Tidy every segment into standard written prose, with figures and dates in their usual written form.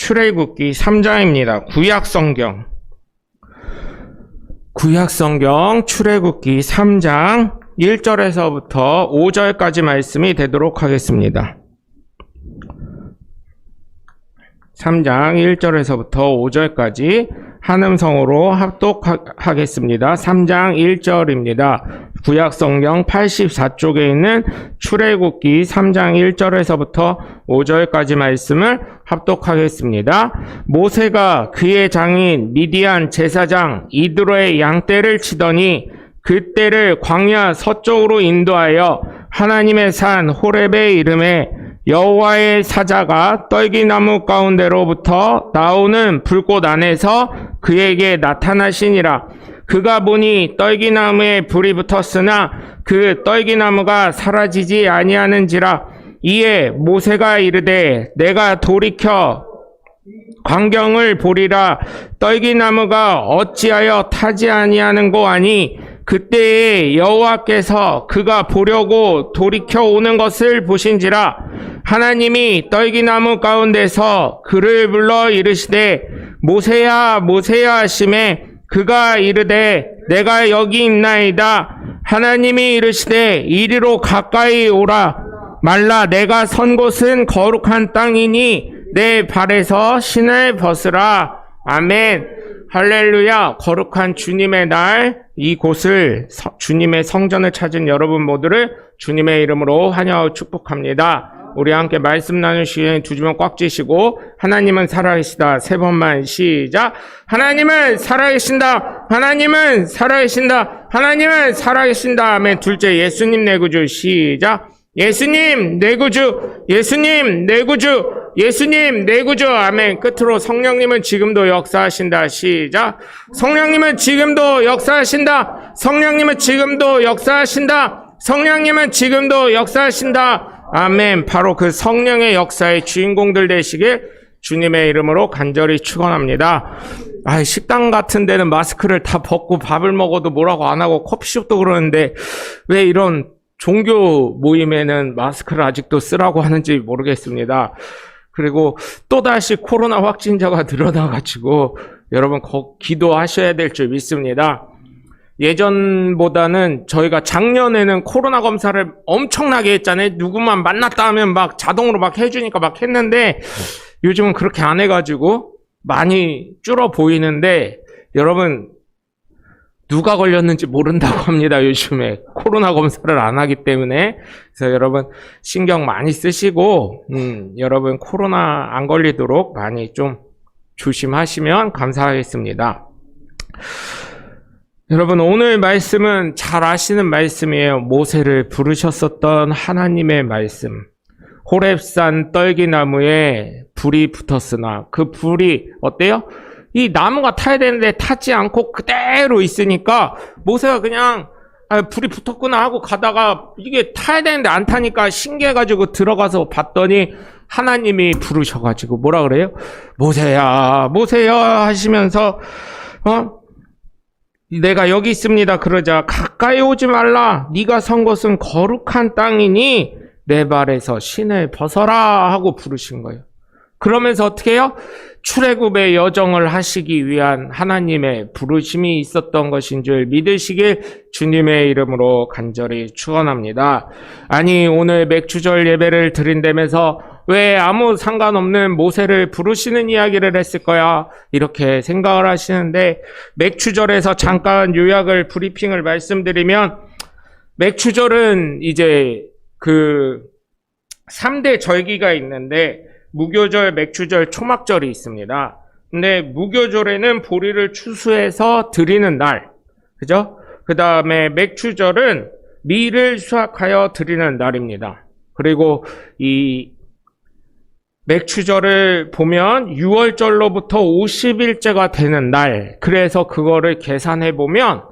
출애굽기 3장입니다. 구약성경 출애굽기 3장 1절에서부터 5절까지 말씀이 되도록 하겠습니다. 3장 1절에서부터 5절까지 한음성으로 합독하겠습니다. 3장 1절입니다. 구약성경 84쪽에 있는 출애굽기 3장 1절에서부터 5절까지 말씀을 합독하겠습니다. 모세가 그의 장인 미디안 제사장 이드로의 양떼를 치더니 그 떼를 광야 서쪽으로 인도하여 하나님의 산 호렙의 이름에 여호와의 사자가 떨기나무 가운데로부터 나오는 불꽃 안에서 그에게 나타나시니라. 그가 보니 떨기나무에 불이 붙었으나 그 떨기나무가 사라지지 아니하는지라. 이에 모세가 이르되 내가 돌이켜 광경을 보리라. 떨기나무가 어찌하여 타지 아니하는고 하니 그때에 여호와께서 그가 보려고 돌이켜 오는 것을 보신지라. 하나님이 떨기나무 가운데서 그를 불러 이르시되 모세야 모세야 하시매 그가 이르되 내가 여기 있나이다. 하나님이 이르시되 이리로 가까이 오라. 말라 내가 선 곳은 거룩한 땅이니 내 발에서 신을 벗으라. 아멘. 할렐루야. 거룩한 주님의 날 이곳을 주님의 성전을 찾은 여러분 모두를 주님의 이름으로 환영하고 축복합니다. 우리 함께 말씀 나누시기에 두 주먹 꽉 쥐시고 하나님은 살아계시다. 세 번만 시작. 하나님은 살아계신다. 하나님은 살아계신다. 하나님은 살아계신다. 아멘. 둘째 예수님 내 구주 시작. 예수님 내 구주, 예수님 내 구주, 예수님 내 구주. 아멘. 끝으로 성령님은 지금도 역사하신다. 시작. 성령님은 지금도 역사하신다. 성령님은 지금도 역사하신다. 성령님은 지금도 역사하신다. 아멘. 바로 그 성령의 역사의 주인공들 되시길 주님의 이름으로 간절히 축원합니다. 식당 같은 데는 마스크를 다 벗고 밥을 먹어도 뭐라고 안 하고 커피숍도 그러는데 왜 이런 종교 모임에는 마스크를 아직도 쓰라고 하는지 모르겠습니다. 그리고 또다시 코로나 확진자가 늘어나가지고 여러분 기도하셔야 될 줄 믿습니다. 예전보다는 저희가 작년에는 코로나 검사를 엄청나게 했잖아요. 누구만 만났다 하면 막 자동으로 막 해주니까 막 했는데 요즘은 그렇게 안 해가지고 많이 줄어 보이는데 여러분 누가 걸렸는지 모른다고 합니다. 요즘에 코로나 검사를 안 하기 때문에. 그래서 여러분 신경 많이 쓰시고 여러분 코로나 안 걸리도록 많이 좀 조심하시면 감사하겠습니다. 여러분 오늘 말씀은 잘 아시는 말씀이에요. 모세를 부르셨었던 하나님의 말씀. 호렙산 떨기나무에 불이 붙었으나 그 불이 어때요? 이 나무가 타야 되는데 타지 않고 그대로 있으니까 모세가 그냥 불이 붙었구나 하고 가다가 이게 타야 되는데 안 타니까 신기해가지고 들어가서 봤더니 하나님이 부르셔가지고 뭐라 그래요? 모세야 모세야 하시면서 내가 여기 있습니다. 그러자 가까이 오지 말라. 네가 선 곳은 거룩한 땅이니 내 발에서 신을 벗어라 하고 부르신 거예요. 그러면서 어떻게 해요? 출애굽의 여정을 하시기 위한 하나님의 부르심이 있었던 것인 줄 믿으시길 주님의 이름으로 간절히 축원합니다. 아니 오늘 맥주절 예배를 드린다면서 왜 아무 상관없는 모세를 부르시는 이야기를 했을 거야 이렇게 생각을 하시는데 맥주절에서 잠깐 요약을 브리핑을 말씀드리면 맥주절은 이제 그 3대 절기가 있는데 무교절, 맥주절, 초막절이 있습니다. 근데 무교절에는 보리를 추수해서 드리는 날, 그죠? 그 다음에 맥주절은 밀을 수확하여 드리는 날입니다. 그리고 이 맥주절을 보면 6월절로부터 50일째가 되는 날, 그래서 그거를 계산해 보면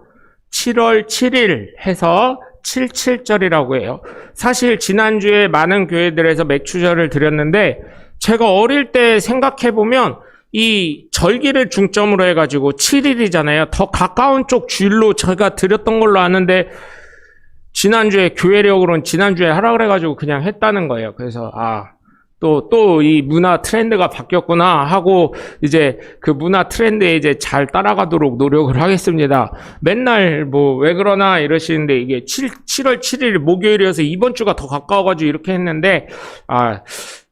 7월 7일 해서 77절이라고 해요. 사실 지난주에 많은 교회들에서 맥주절을 드렸는데 제가 어릴 때 생각해보면 이 절기를 중점으로 해가지고 7일이잖아요. 더 가까운 쪽 주일로 제가 드렸던 걸로 아는데 지난주에 교회력으로는 지난주에 하라 그래가지고 그냥 했다는 거예요. 그래서 또 이 문화 트렌드가 바뀌었구나 하고 이제 그 문화 트렌드에 이제 잘 따라가도록 노력을 하겠습니다. 맨날 뭐 왜 그러나 이러시는데 이게 7월 7일 목요일이어서 이번 주가 더 가까워가지고 이렇게 했는데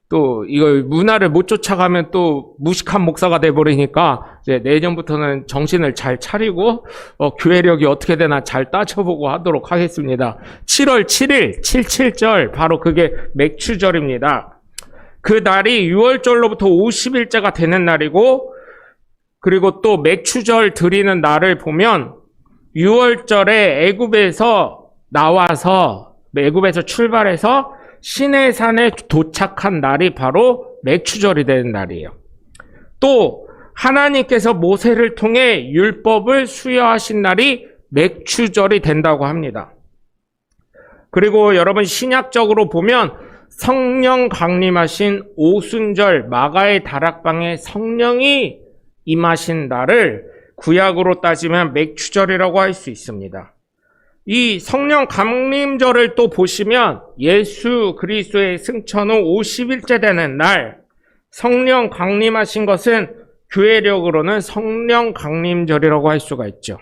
또 이걸 문화를 못 쫓아가면 또 무식한 목사가 돼버리니까 이제 내년부터는 정신을 잘 차리고 교회력이 어떻게 되나 잘 따져보고 하도록 하겠습니다. 7월 7일 77절 바로 그게 맥추절입니다. 그 날이 6월절로부터 50일째가 되는 날이고 그리고 또 맥추절 드리는 날을 보면 6월절에 애굽에서 나와서 애굽에서 출발해서 시내산에 도착한 날이 바로 맥추절이 되는 날이에요. 또 하나님께서 모세를 통해 율법을 수여하신 날이 맥추절이 된다고 합니다. 그리고 여러분 신약적으로 보면 성령 강림하신 오순절 마가의 다락방에 성령이 임하신 날을 구약으로 따지면 맥추절이라고 할 수 있습니다. 이 성령 강림절을 또 보시면 예수 그리스도의 승천 후 50일째 되는 날 성령 강림하신 것은 교회력으로는 성령 강림절이라고 할 수가 있죠.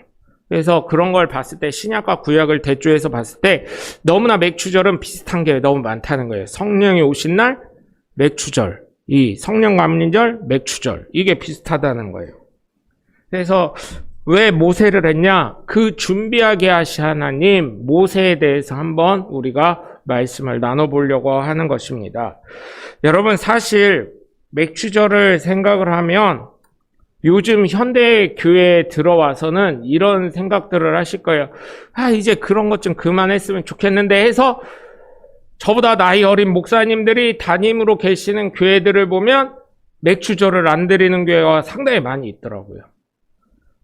그래서 그런 걸 봤을 때 신약과 구약을 대조해서 봤을 때 너무나 맥추절은 비슷한 게 너무 많다는 거예요. 성령이 오신 날 맥추절, 이 성령 강림절 맥추절 이게 비슷하다는 거예요. 그래서 왜 모세를 했냐? 그 준비하게 하신 하나님 모세에 대해서 한번 우리가 말씀을 나눠보려고 하는 것입니다. 여러분 사실 맥추절을 생각을 하면 요즘 현대 교회에 들어와서는 이런 생각들을 하실 거예요. 이제 그런 것 좀 그만했으면 좋겠는데 해서 저보다 나이 어린 목사님들이 담임으로 계시는 교회들을 보면 맥추절을 안 드리는 교회가 상당히 많이 있더라고요.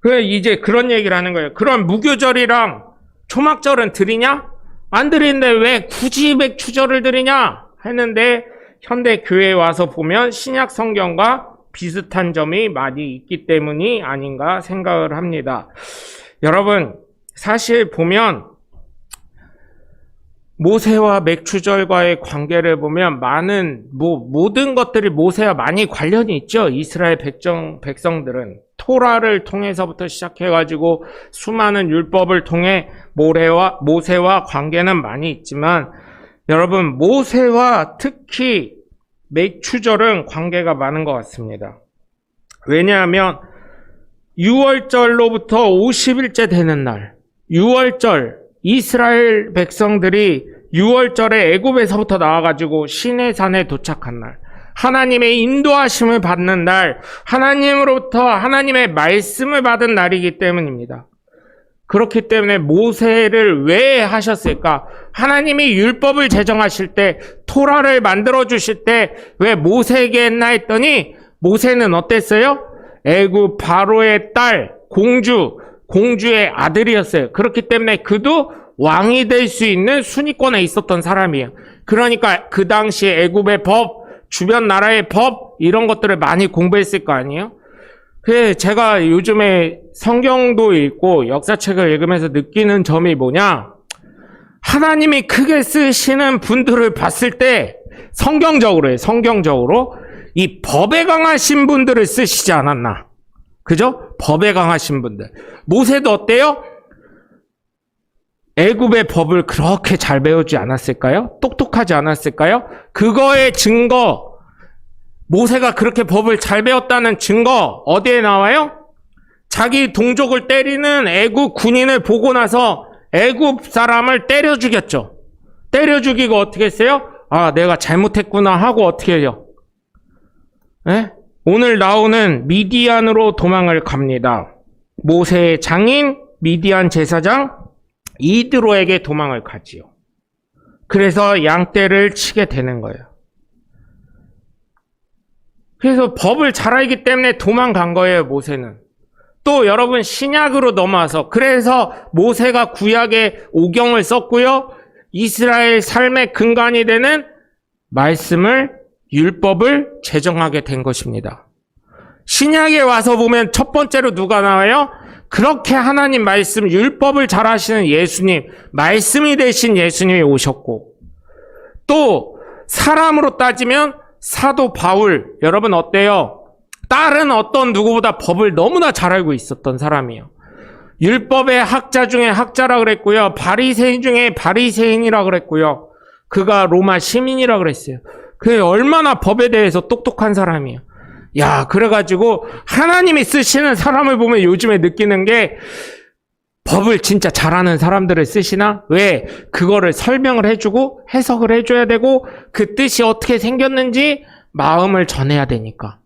그래 이제 그런 얘기를 하는 거예요. 그럼 무교절이랑 초막절은 드리냐? 안 드리는데 왜 굳이 맥추절을 드리냐? 했는데 현대 교회에 와서 보면 신약 성경과 비슷한 점이 많이 있기 때문이 아닌가 생각을 합니다. 여러분 사실 보면 모세와 맥추절과의 관계를 보면 모든 것들이 모세와 많이 관련이 있죠. 이스라엘 백성들은 토라를 통해서부터 시작해가지고 수많은 율법을 통해 모세와 관계는 많이 있지만 여러분 모세와 특히 맥추절은 관계가 많은 것 같습니다. 왜냐하면 6월절로부터 50일째 되는 날 6월절 이스라엘 백성들이 6월절에 애굽에서부터 나와가지고 시내산에 도착한 날 하나님의 인도하심을 받는 날 하나님으로부터 하나님의 말씀을 받은 날이기 때문입니다. 그렇기 때문에 모세를 왜 하셨을까? 하나님이 율법을 제정하실 때 토라를 만들어 주실 때 왜 모세에게 했나 했더니 모세는 어땠어요? 애굽 바로의 딸 공주의 아들이었어요. 그렇기 때문에 그도 왕이 될 수 있는 순위권에 있었던 사람이에요. 그러니까 그 당시 애굽의 법, 주변 나라의 법 이런 것들을 많이 공부했을 거 아니에요? 그래 제가 요즘에 성경도 읽고 역사책을 읽으면서 느끼는 점이 뭐냐? 하나님이 크게 쓰시는 분들을 봤을 때 성경적으로 이 법에 강하신 분들을 쓰시지 않았나? 그죠? 법에 강하신 분들. 모세도 어때요? 애굽의 법을 그렇게 잘 배우지 않았을까요? 똑똑하지 않았을까요? 그거의 증거 모세가 그렇게 법을 잘 배웠다는 증거 어디에 나와요? 자기 동족을 때리는 애굽 군인을 보고 나서 애굽 사람을 때려 죽였죠. 때려 죽이고 어떻게 했어요? 내가 잘못했구나 하고 어떻게 해요? 네? 오늘 나오는 미디안으로 도망을 갑니다. 모세의 장인 미디안 제사장 이드로에게 도망을 가지요. 그래서 양떼를 치게 되는 거예요. 그래서 법을 잘 알기 때문에 도망간 거예요, 모세는. 또 여러분 신약으로 넘어와서 그래서 모세가 구약의 오경을 썼고요. 이스라엘 삶의 근간이 되는 말씀을 율법을 제정하게 된 것입니다. 신약에 와서 보면 첫 번째로 누가 나와요? 그렇게 하나님 말씀 율법을 잘 하시는 예수님, 말씀이 되신 예수님이 오셨고 또 사람으로 따지면 사도 바울, 여러분 어때요? 다른 어떤 누구보다 법을 너무나 잘 알고 있었던 사람이에요. 율법의 학자 중에 학자라 그랬고요. 바리새인 중에 바리새인이라 그랬고요. 그가 로마 시민이라 그랬어요. 그 얼마나 법에 대해서 똑똑한 사람이에요. 야, 그래가지고 하나님이 쓰시는 사람을 보면 요즘에 느끼는 게 법을 진짜 잘하는 사람들을 쓰시나? 왜? 그거를 설명을 해주고 해석을 해줘야 되고 그 뜻이 어떻게 생겼는지 마음을 전해야 되니까.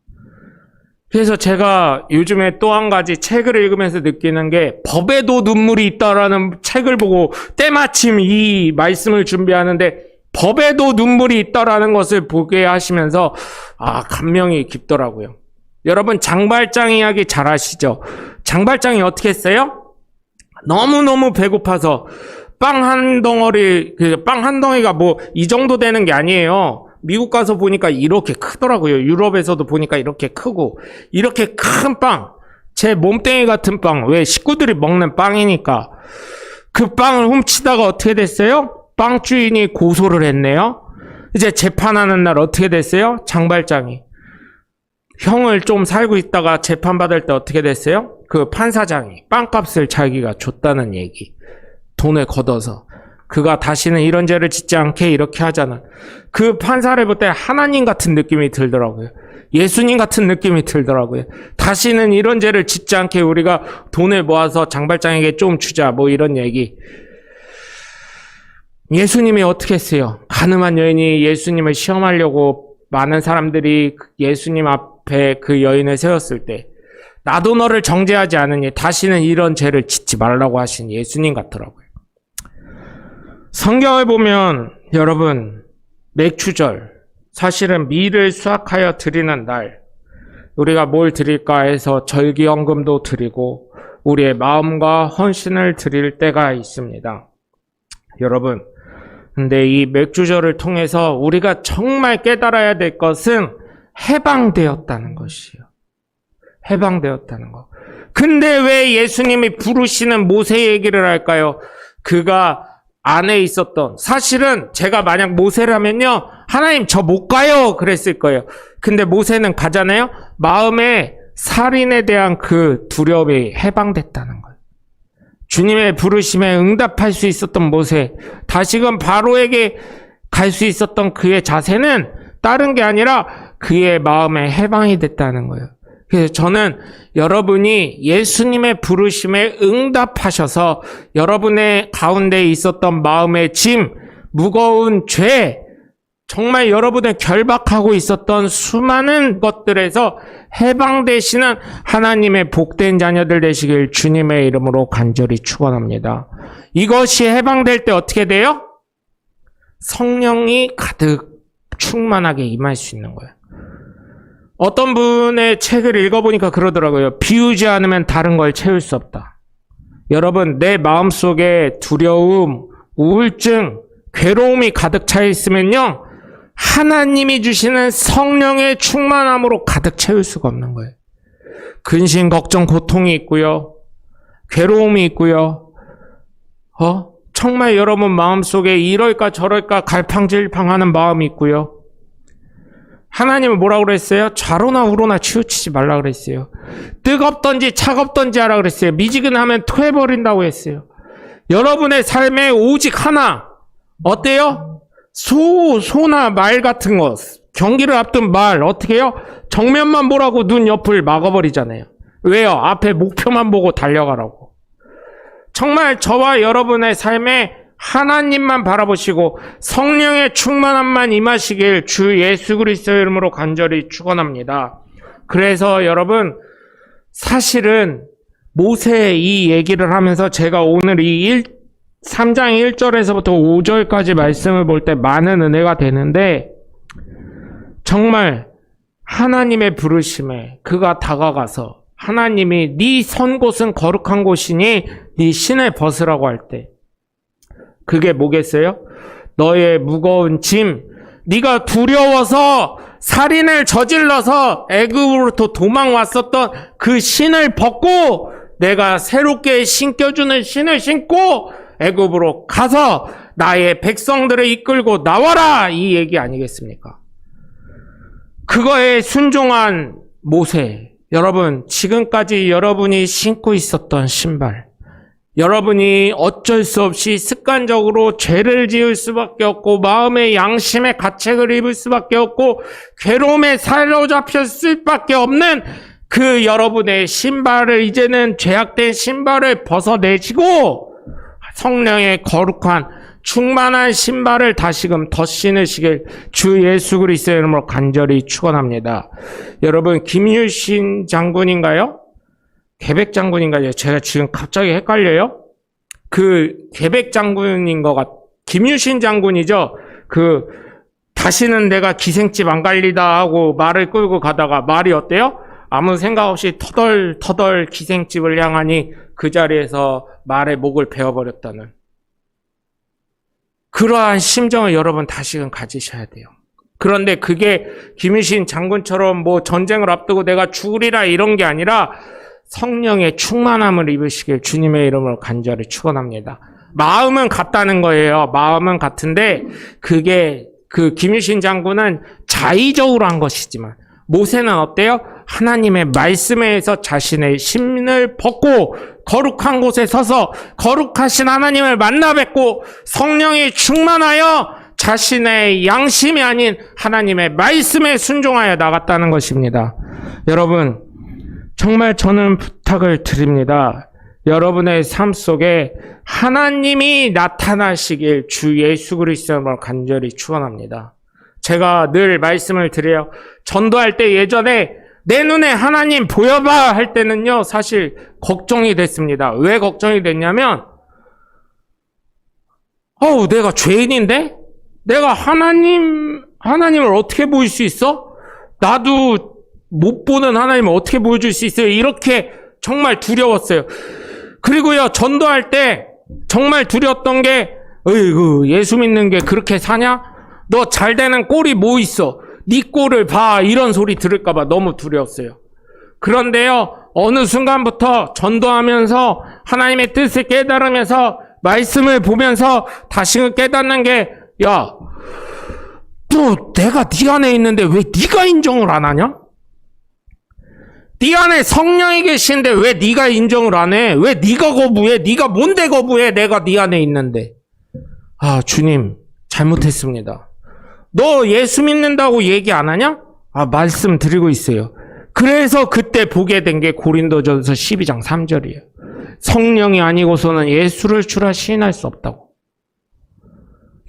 그래서 제가 요즘에 또 한 가지 책을 읽으면서 느끼는 게 법에도 눈물이 있다라는 책을 보고 때마침 이 말씀을 준비하는데 법에도 눈물이 있다라는 것을 보게 하시면서 감명이 깊더라고요. 여러분 장발장 이야기 잘 아시죠? 장발장이 어떻게 했어요? 너무너무 배고파서 빵 한 덩어리가 뭐 이 정도 되는 게 아니에요. 미국 가서 보니까 이렇게 크더라고요. 유럽에서도 보니까 이렇게 크고 이렇게 큰 빵, 제 몸뚱이 같은 빵, 왜 식구들이 먹는 빵이니까 그 빵을 훔치다가 어떻게 됐어요? 빵 주인이 고소를 했네요. 이제 재판하는 날 어떻게 됐어요? 장발장이 형을 좀 살고 있다가 재판받을 때 어떻게 됐어요? 그 판사장이 빵값을 자기가 줬다는 얘기, 돈을 걷어서. 그가 다시는 이런 죄를 짓지 않게 이렇게 하잖아. 그 판사를 볼 때 하나님 같은 느낌이 들더라고요. 예수님 같은 느낌이 들더라고요. 다시는 이런 죄를 짓지 않게 우리가 돈을 모아서 장발장에게 좀 주자, 뭐 이런 얘기. 예수님이 어떻게 했어요? 가늠한 여인이 예수님을 시험하려고 많은 사람들이 예수님 앞에 그 여인을 세웠을 때 나도 너를 정죄하지 않으니 다시는 이런 죄를 짓지 말라고 하신 예수님 같더라고요. 성경을 보면 여러분 맥추절, 사실은 밀을 수확하여 드리는 날, 우리가 뭘 드릴까 해서 절기헌금도 드리고 우리의 마음과 헌신을 드릴 때가 있습니다. 여러분, 근데 이 맥주절을 통해서 우리가 정말 깨달아야 될 것은 해방되었다는 것이요. 해방되었다는 것. 근데 왜 예수님이 부르시는 모세 얘기를 할까요? 그가 안에 있었던, 사실은 제가 만약 모세라면요, 하나님 저 못 가요 그랬을 거예요. 근데 모세는 가잖아요. 마음에 살인에 대한 그 두려움이 해방됐다는 거예요. 주님의 부르심에 응답할 수 있었던 모세, 다시금 바로에게 갈 수 있었던 그의 자세는 다른 게 아니라 그의 마음에 해방이 됐다는 거예요. 그래서 저는 여러분이 예수님의 부르심에 응답하셔서 여러분의 가운데 있었던 마음의 짐, 무거운 죄, 정말 여러분의 결박하고 있었던 수많은 것들에서 해방되시는 하나님의 복된 자녀들 되시길 주님의 이름으로 간절히 축원합니다. 이것이 해방될 때 어떻게 돼요? 성령이 가득 충만하게 임할 수 있는 거예요. 어떤 분의 책을 읽어보니까 그러더라고요. 비우지 않으면 다른 걸 채울 수 없다. 여러분, 내 마음속에 두려움, 우울증, 괴로움이 가득 차 있으면요, 하나님이 주시는 성령의 충만함으로 가득 채울 수가 없는 거예요. 근심, 걱정, 고통이 있고요. 괴로움이 있고요. 정말 여러분 마음속에 이럴까 저럴까 갈팡질팡하는 마음이 있고요. 하나님은 뭐라고 그랬어요? 좌로나 우로나 치우치지 말라 그랬어요. 뜨겁던지 차갑던지 하라 그랬어요. 미지근하면 토해버린다고 했어요. 여러분의 삶에 오직 하나, 어때요? 소나 말 같은 거, 경기를 앞둔 말 어떻게 해요? 정면만 보라고 눈 옆을 막아버리잖아요. 왜요? 앞에 목표만 보고 달려가라고. 정말 저와 여러분의 삶에 하나님만 바라보시고 성령의 충만함만 임하시길 주 예수 그리스도의 이름으로 간절히 축원합니다. 그래서 여러분, 사실은 모세의 이 얘기를 하면서 제가 오늘 이 3장 1절에서부터 5절까지 말씀을 볼 때 많은 은혜가 되는데, 정말 하나님의 부르심에 그가 다가가서 하나님이 네 선 곳은 거룩한 곳이니 네 신을 벗으라고 할 때 그게 뭐겠어요? 너의 무거운 짐, 네가 두려워서 살인을 저질러서 애굽으로부터 도망왔었던 그 신을 벗고 내가 새롭게 신겨주는 신을 신고 애굽으로 가서 나의 백성들을 이끌고 나와라, 이 얘기 아니겠습니까? 그거에 순종한 모세. 여러분, 지금까지 여러분이 신고 있었던 신발, 여러분이 어쩔 수 없이 습관적으로 죄를 지을 수밖에 없고 마음의 양심의 가책을 입을 수밖에 없고 괴로움에 사로잡힐 수밖에 없는 그 여러분의 신발을, 이제는 죄악된 신발을 벗어내시고 성령의 거룩한 충만한 신발을 다시금 덧 신으시길 주 예수 그리스도의 이름으로 간절히 축원합니다. 여러분, 김유신 장군인가요? 계백 장군인가요? 제가 지금 갑자기 헷갈려요. 그 계백 장군인 것 김유신 장군이죠. 다시는 내가 기생집 안 갈리다 하고 말을 끌고 가다가 말이 어때요? 아무 생각 없이 터덜 기생집을 향하니 그 자리에서 말의 목을 베어버렸다는 그러한 심정을 여러분 다시금 가지셔야 돼요. 그런데 그게 김유신 장군처럼 뭐 전쟁을 앞두고 내가 죽으리라 이런 게 아니라 성령의 충만함을 입으시길 주님의 이름으로 간절히 축원합니다. 마음은 같다는 거예요. 마음은 같은데 그게 김유신 장군은 자의적으로 한 것이지만 모세는 어때요? 하나님의 말씀에서 자신의 심을 벗고 거룩한 곳에 서서 거룩하신 하나님을 만나 뵙고 성령이 충만하여 자신의 양심이 아닌 하나님의 말씀에 순종하여 나갔다는 것입니다. 여러분, 정말 저는 부탁을 드립니다. 여러분의 삶 속에 하나님이 나타나시길 주 예수 그리스도로 간절히 축원합니다. 제가 늘 말씀을 드려요. 전도할 때 예전에 내 눈에 하나님 보여봐 할 때는요, 사실 걱정이 됐습니다. 왜 걱정이 됐냐면, 내가 죄인인데? 내가 하나님을 어떻게 보일 수 있어? 나도 못 보는 하나님을 어떻게 보여줄 수 있어요? 이렇게 정말 두려웠어요. 그리고요, 전도할 때 정말 두려웠던 게, 예수 믿는 게 그렇게 사냐? 너 잘 되는 꼴이 뭐 있어? 네 꼴을 봐. 이런 소리 들을까봐 너무 두려웠어요. 그런데요, 어느 순간부터 전도하면서 하나님의 뜻을 깨달으면서 말씀을 보면서 다시금 깨닫는 게, 야, 너 내가 네 안에 있는데 왜 네가 인정을 안 하냐? 네 안에 성령이 계신데 왜 네가 인정을 안 해? 왜 네가 거부해? 네가 뭔데 거부해? 내가 네 안에 있는데. 주님, 잘못했습니다. 너 예수 믿는다고 얘기 안 하냐? 말씀 드리고 있어요. 그래서 그때 보게 된 게 고린도전서 12장 3절이에요. 성령이 아니고서는 예수를 주라 시인할 수 없다고.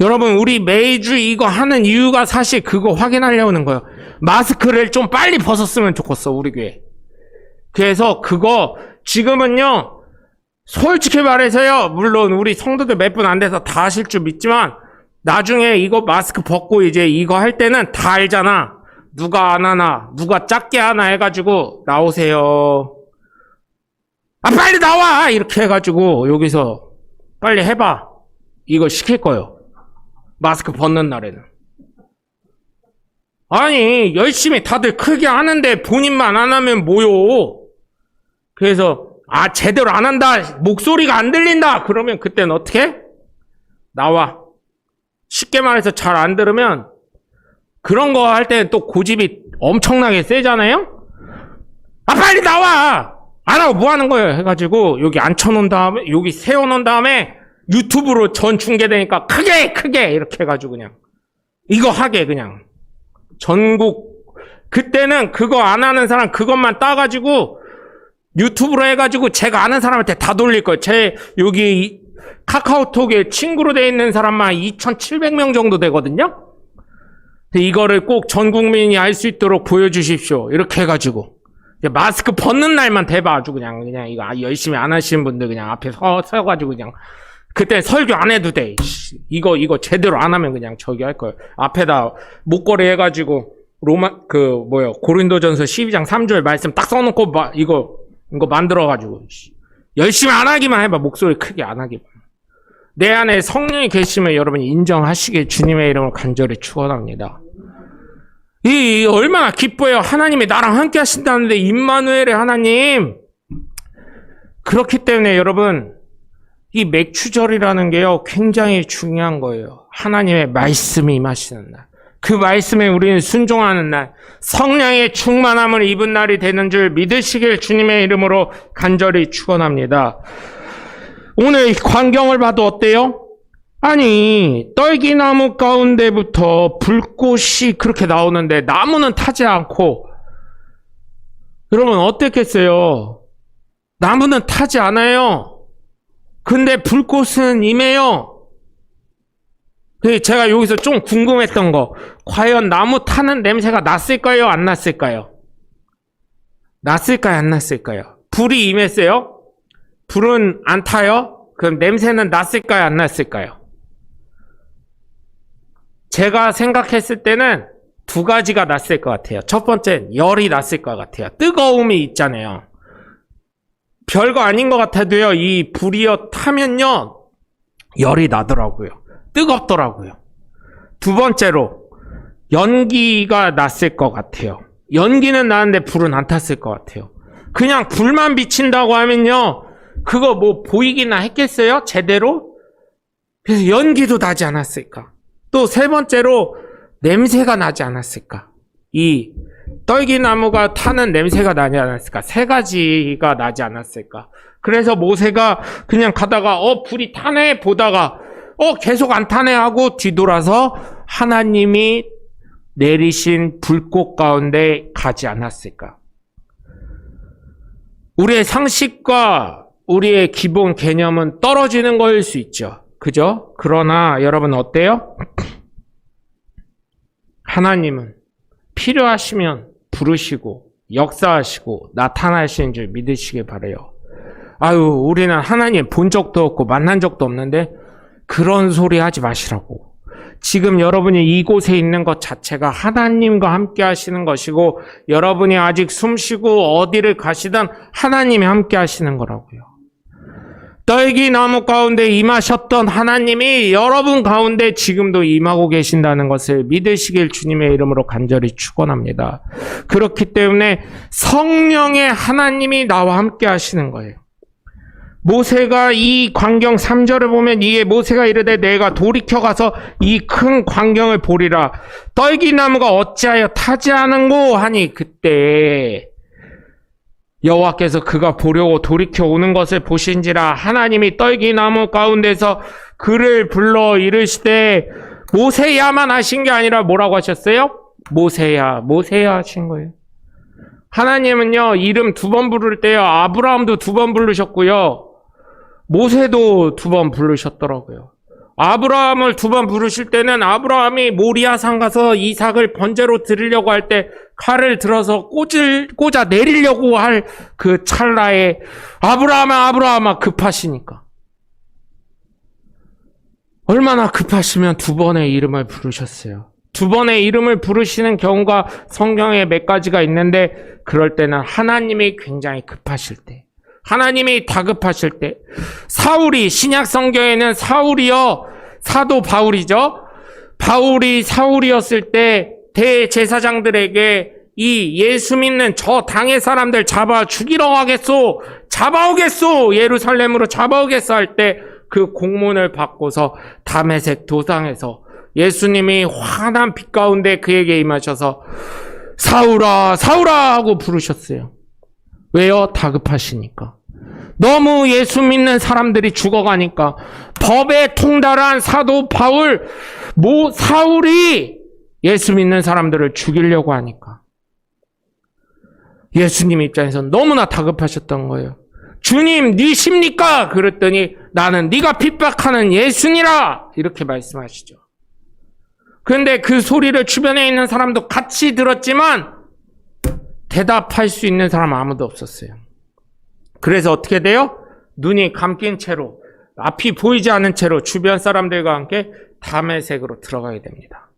여러분, 우리 매주 이거 하는 이유가 사실 그거 확인하려는 거예요. 마스크를 좀 빨리 벗었으면 좋겠어, 우리 교회. 그래서 그거 지금은요, 솔직히 말해서요, 물론 우리 성도들 몇 분 안 돼서 다 하실 줄 믿지만 나중에 이거 마스크 벗고 이제 이거 할 때는 다 알잖아. 누가 안 하나, 누가 작게 하나 해가지고 나오세요. 빨리 나와! 이렇게 해가지고 여기서 빨리 해봐. 이거 시킬 거예요. 마스크 벗는 날에는. 아니, 열심히 다들 크게 하는데 본인만 안 하면 뭐요? 그래서 제대로 안 한다, 목소리가 안 들린다, 그러면 그때는 어떻게 해? 나와. 쉽게 말해서 잘 안 들으면 그런 거 할 때는 또 고집이 엄청나게 세잖아요? 빨리 나와! 안 하고 뭐 하는 거예요? 해가지고 여기 앉혀놓은 다음에, 여기 세워놓은 다음에 유튜브로 전 중계되니까 크게 이렇게 해가지고 그냥 이거 하게 그냥 전국. 그때는 그거 안 하는 사람 그것만 따가지고 유튜브로 해가지고 제가 아는 사람한테 다 돌릴 거예요. 제 여기 카카오톡에 친구로 돼 있는 사람만 2,700명 정도 되거든요. 이거를 꼭 전 국민이 알 수 있도록 보여주십시오. 이렇게 해가지고 마스크 벗는 날만 대봐. 아주 그냥 이거 열심히 안 하시는 분들 그냥 앞에 서가지고 그냥 그때 설교 안 해도 돼. 이거 제대로 안 하면 그냥 저기 할 거예요. 앞에다 목걸이 해가지고 고린도전서 12장 3절 말씀 딱 써놓고 이거 만들어가지고 열심히 안 하기만 해봐. 목소리 크게 안 하기만. 내 안에 성령이 계시면 여러분이 인정하시길 주님의 이름으로 간절히 축원합니다. 이 얼마나 기뻐요. 하나님이 나랑 함께 하신다는데, 임마누엘의 하나님. 그렇기 때문에 여러분, 이 맥추절이라는 게요 굉장히 중요한 거예요. 하나님의 말씀이 임하시는 날. 그 말씀에 우리는 순종하는 날, 성령의 충만함을 입은 날이 되는 줄 믿으시길 주님의 이름으로 간절히 축원합니다. 오늘 광경을 봐도 어때요? 아니, 떨기나무 가운데부터 불꽃이 그렇게 나오는데 나무는 타지 않고, 여러분 어땠겠어요? 나무는 타지 않아요. 근데 불꽃은 임해요. 제가 여기서 좀 궁금했던 거, 과연 나무 타는 냄새가 났을까요? 안 났을까요? 났을까요? 안 났을까요? 불이 임했어요? 불은 안 타요? 그럼 냄새는 났을까요? 안 났을까요? 제가 생각했을 때는 두 가지가 났을 것 같아요. 첫 번째는 열이 났을 것 같아요. 뜨거움이 있잖아요. 별거 아닌 것 같아도요, 이 불이요 타면요, 열이 나더라고요. 뜨겁더라고요. 두 번째로, 연기가 났을 것 같아요. 연기는 나는데 불은 안 탔을 것 같아요. 그냥 불만 비친다고 하면요, 그거 뭐 보이기나 했겠어요? 제대로? 그래서 연기도 나지 않았을까? 또 세 번째로, 냄새가 나지 않았을까? 이 떨기나무가 타는 냄새가 나지 않았을까? 세 가지가 나지 않았을까? 그래서 모세가 그냥 가다가 불이 타네 보다가 계속 안 타네 하고 뒤돌아서 하나님이 내리신 불꽃 가운데 가지 않았을까? 우리의 상식과 우리의 기본 개념은 떨어지는 거일 수 있죠. 그죠? 그러나 여러분 어때요? 하나님은 필요하시면 부르시고 역사하시고 나타나시는 줄 믿으시길 바라요. 아유, 우리는 하나님 본 적도 없고 만난 적도 없는데 그런 소리 하지 마시라고. 지금 여러분이 이곳에 있는 것 자체가 하나님과 함께 하시는 것이고, 여러분이 아직 숨쉬고 어디를 가시든 하나님이 함께 하시는 거라고요. 떨기나무 가운데 임하셨던 하나님이 여러분 가운데 지금도 임하고 계신다는 것을 믿으시길 주님의 이름으로 간절히 축원합니다. 그렇기 때문에 성령의 하나님이 나와 함께 하시는 거예요. 모세가 이 광경 3절을 보면 이에 모세가 이르되 내가 돌이켜 가서 이 큰 광경을 보리라. 떨기나무가 어찌하여 타지 않은고 하니 그때 여호와께서 그가 보려고 돌이켜 오는 것을 보신지라. 하나님이 떨기나무 가운데서 그를 불러 이르시되 모세야만 하신 게 아니라 뭐라고 하셨어요? 모세야, 모세야 하신 거예요. 하나님은요, 이름 2번 부를 때요, 아브라함도 2번 부르셨고요, 모세도 2번 부르셨더라고요. 아브라함을 2번 부르실 때는 아브라함이 모리아산 가서 이삭을 번제로 드리려고 할 때 칼을 들어서 꽂아 내리려고 할 그 찰나에 아브라함아 급하시니까. 얼마나 급하시면 2번의 이름을 부르셨어요. 2번의 이름을 부르시는 경우가 성경에 몇 가지가 있는데, 그럴 때는 하나님이 굉장히 급하실 때, 하나님이 다급하실 때, 사울이, 신약 성경에는 사울이요, 사도 바울이죠. 바울이 사울이었을 때 대제사장들에게 이 예수 믿는 저 당의 사람들 잡아 죽이러 가겠소, 잡아오겠소, 예루살렘으로 잡아오겠소 할 때 그 공문을 받고서 다메섹 도상에서 예수님이 환한 빛 가운데 그에게 임하셔서 사울아, 사울아 하고 부르셨어요. 왜요? 다급하시니까. 너무 예수 믿는 사람들이 죽어가니까. 법에 통달한 사도 바울, 사울이 예수 믿는 사람들을 죽이려고 하니까. 예수님 입장에서 너무나 다급하셨던 거예요. 주님, 니십니까? 그랬더니 나는 네가 핍박하는 예수니라, 이렇게 말씀하시죠. 그런데 그 소리를 주변에 있는 사람도 같이 들었지만 대답할 수 있는 사람 아무도 없었어요. 그래서 어떻게 돼요? 눈이 감긴 채로, 앞이 보이지 않은 채로 주변 사람들과 함께 다메섹으로 들어가게 됩니다.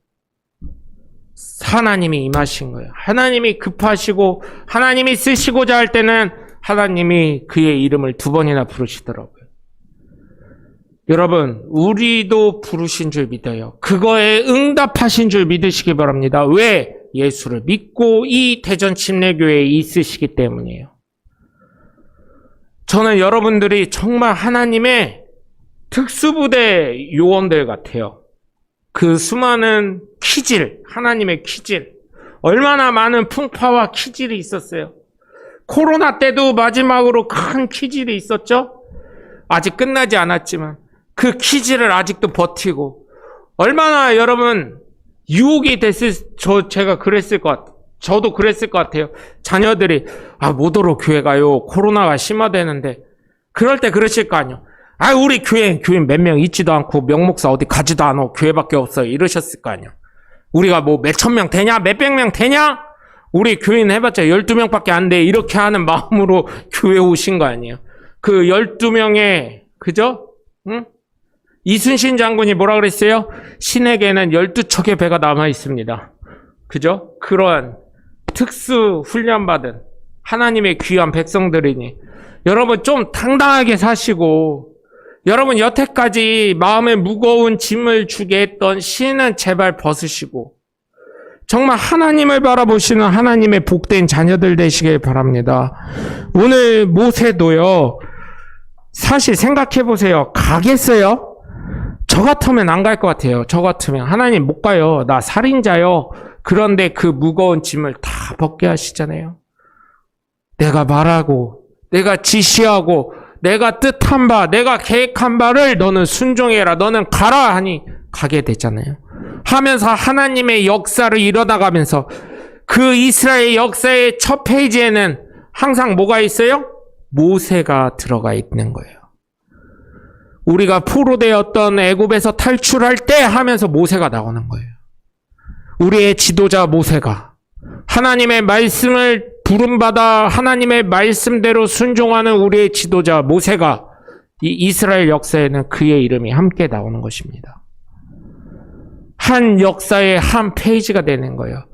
하나님이 임하신 거예요. 하나님이 급하시고 하나님이 쓰시고자 할 때는 하나님이 그의 이름을 2번이나 부르시더라고요. 여러분, 우리도 부르신 줄 믿어요. 그거에 응답하신 줄 믿으시기 바랍니다. 왜? 예수를 믿고 이 대전 침례교회에 있으시기 때문이에요. 저는 여러분들이 정말 하나님의 특수부대 요원들 같아요. 그 수많은 키질, 하나님의 키질, 얼마나 많은 풍파와 키질이 있었어요. 코로나 때도 마지막으로 큰 키질이 있었죠. 아직 끝나지 않았지만 그 키질을 아직도 버티고, 얼마나 여러분 유혹이 됐을, 제가 그랬을 것 같아요. 저도 그랬을 것 같아요. 자녀들이 못 오러 교회 가요. 코로나가 심화되는데. 그럴 때 그러실 거 아니에요. 우리 교회 몇 명 있지도 않고 명목사 어디 가지도 않아. 교회밖에 없어요. 이러셨을 거 아니에요. 우리가 뭐 몇천 명 되냐? 몇백 명 되냐? 우리 교인 해봤자 12명밖에 안 돼. 이렇게 하는 마음으로 교회 오신 거 아니에요. 그 12명의, 그죠? 응? 이순신 장군이 뭐라 그랬어요? 신에게는 12척의 배가 남아 있습니다. 그죠? 그러한 특수 훈련받은 하나님의 귀한 백성들이니 여러분 좀 당당하게 사시고, 여러분 여태까지 마음에 무거운 짐을 주게 했던 신은 제발 벗으시고 정말 하나님을 바라보시는 하나님의 복된 자녀들 되시길 바랍니다. 오늘 모세도요, 사실 생각해 보세요. 가겠어요? 저 같으면 안 갈 것 같아요. 저 같으면 하나님 못 가요. 나 살인자요. 그런데 그 무거운 짐을 다 벗게 하시잖아요. 내가 말하고, 내가 지시하고, 내가 뜻한 바, 내가 계획한 바를 너는 순종해라, 너는 가라 하니 가게 되잖아요. 하면서 하나님의 역사를 이뤄나가면서 그 이스라엘 역사의 첫 페이지에는 항상 뭐가 있어요? 모세가 들어가 있는 거예요. 우리가 포로되었던 애굽에서 탈출할 때 하면서 모세가 나오는 거예요. 우리의 지도자 모세가 하나님의 말씀을 부름받아 하나님의 말씀대로 순종하는 우리의 지도자 모세가 이 이스라엘 역사에는 그의 이름이 함께 나오는 것입니다. 한 역사의 한 페이지가 되는 거예요.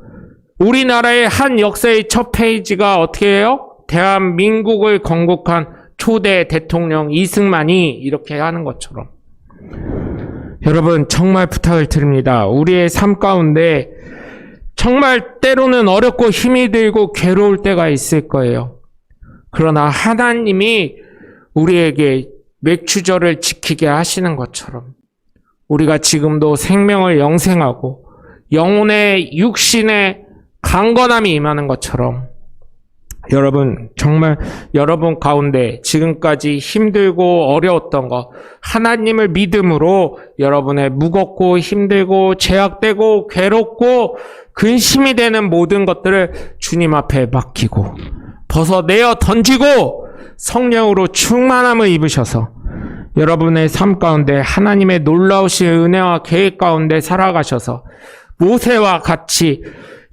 우리나라의 한 역사의 첫 페이지가 어떻게 해요? 대한민국을 건국한 초대 대통령 이승만이 이렇게 하는 것처럼. 여러분 정말 부탁을 드립니다. 우리의 삶 가운데 정말 때로는 어렵고 힘이 들고 괴로울 때가 있을 거예요. 그러나 하나님이 우리에게 맥추절을 지키게 하시는 것처럼 우리가 지금도 생명을 영생하고 영혼의 육신의 강건함이 임하는 것처럼, 여러분 정말 여러분 가운데 지금까지 힘들고 어려웠던 거 하나님을 믿음으로 여러분의 무겁고 힘들고 제약되고 괴롭고 근심이 되는 모든 것들을 주님 앞에 맡기고 벗어내어 던지고 성령으로 충만함을 입으셔서 여러분의 삶 가운데 하나님의 놀라우신 은혜와 계획 가운데 살아가셔서 모세와 같이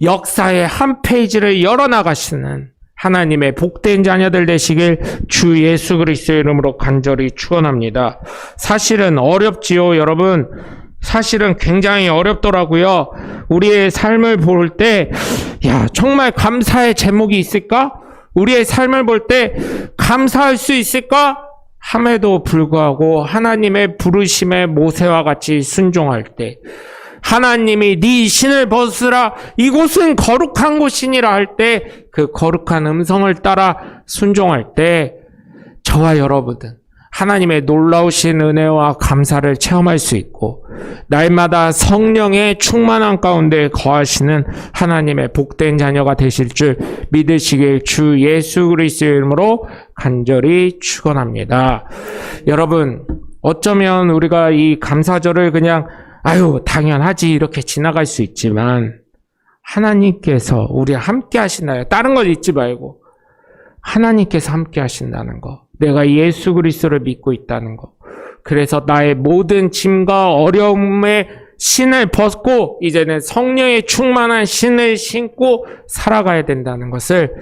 역사의 한 페이지를 열어나가시는 하나님의 복된 자녀들 되시길 주 예수 그리스도의 이름으로 간절히 축원합니다. 사실은 어렵지요, 여러분. 사실은 굉장히 어렵더라고요. 우리의 삶을 볼 때, 정말 감사의 제목이 있을까? 우리의 삶을 볼 때 감사할 수 있을까? 함에도 불구하고 하나님의 부르심에 모세와 같이 순종할 때, 하나님이 네 신을 벗으라, 이곳은 거룩한 곳이니라 할 때 그 거룩한 음성을 따라 순종할 때 저와 여러분은 하나님의 놀라우신 은혜와 감사를 체험할 수 있고 날마다 성령의 충만함 가운데 거하시는 하나님의 복된 자녀가 되실 줄 믿으시길 주 예수 그리스도의 이름으로 간절히 축원합니다. 여러분 어쩌면 우리가 이 감사절을 그냥 당연하지 이렇게 지나갈 수 있지만 하나님께서 우리와 함께 하신다요. 다른 걸 잊지 말고 하나님께서 함께 하신다는 거, 내가 예수 그리스도를 믿고 있다는 거, 그래서 나의 모든 짐과 어려움의 신을 벗고 이제는 성령의 충만한 신을 신고 살아가야 된다는 것을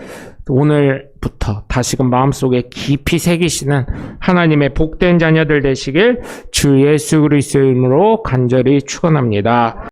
오늘부터 다시금 마음속에 깊이 새기시는 하나님의 복된 자녀들 되시길 주 예수 그리스도의 이름으로 간절히 축원합니다.